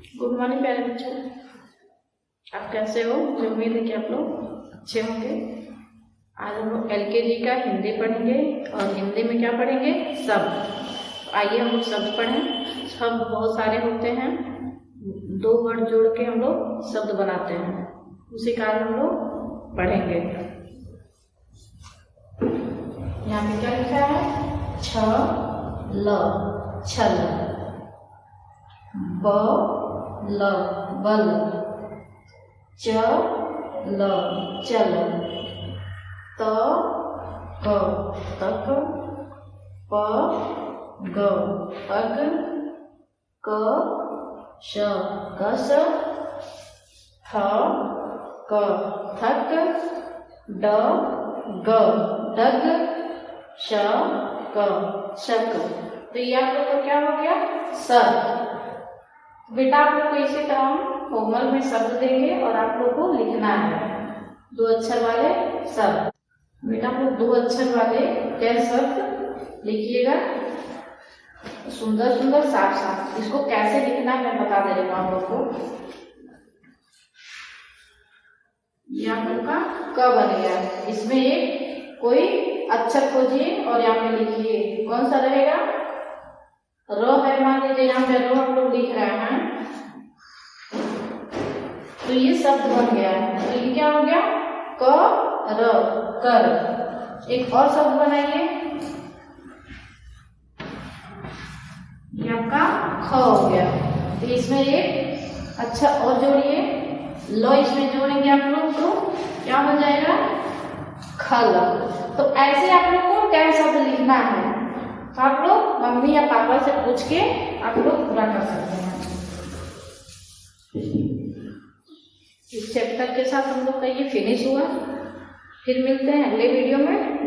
Good morning प्यारे बच्चों, आप कैसे हो? मुझे उम्मीद है कि आप लोग अच्छे होंगे। आज हम लोग LKG का हिंदी पढ़ेंगे और हिंदी में क्या पढ़ेंगे? शब्द। आइए हम लोग शब्द पढ़ें। शब्द बहुत सारे होते हैं, दो वर्ड जोड़ के हम लोग शब्द बनाते हैं, उसी कारण हम लोग पढ़ेंगे। यहाँ पे क्या लिखा है? छल, छल। बल, बल। चल, चल। तक, तक। पग, पग। कश, कश। ठक, ठक। डग, डग। शक, शक। तो ये आप लोग को क्या हो गया? शब्द। बेटा आप लोग को इसी तरह हम होमवर्क में शब्द देंगे और आप लोग को लिखना है दो अक्षर वाले शब्द। बेटा आप लोग दो अक्षर वाले क्या शब्द लिखिएगा, सुंदर सुंदर साफ साफ। इसको कैसे लिखना है मैं बता दे रही हूँ आप लोग को। ये आप लोग का क बन गया, इसमें एक कोई अक्षर खोजिए और यहाँ पे लिखिए। कौन सा रहेगा? रो है, मान लीजिए यहाँ पे रो आप लोग लिख रहे हैं, तो ये शब्द बन गया है। तो ये क्या हो गया? क र, कर। एक और शब्द बनाइए, ये आपका ख हो गया। तो इसमें एक अच्छा और जोड़िए, लो इसमें जोड़ेंगे आप लोग तो क्या हो जाएगा? खल। तो ऐसे आप लोग को क्या शब्द लिखना है, तो आप लोग मम्मी या पापा से पूछ के आप लोग पूरा कर सकते हैं। इस चैप्टर के साथ हम लोग का ये फिनिश हुआ। फिर मिलते हैं अगले वीडियो में।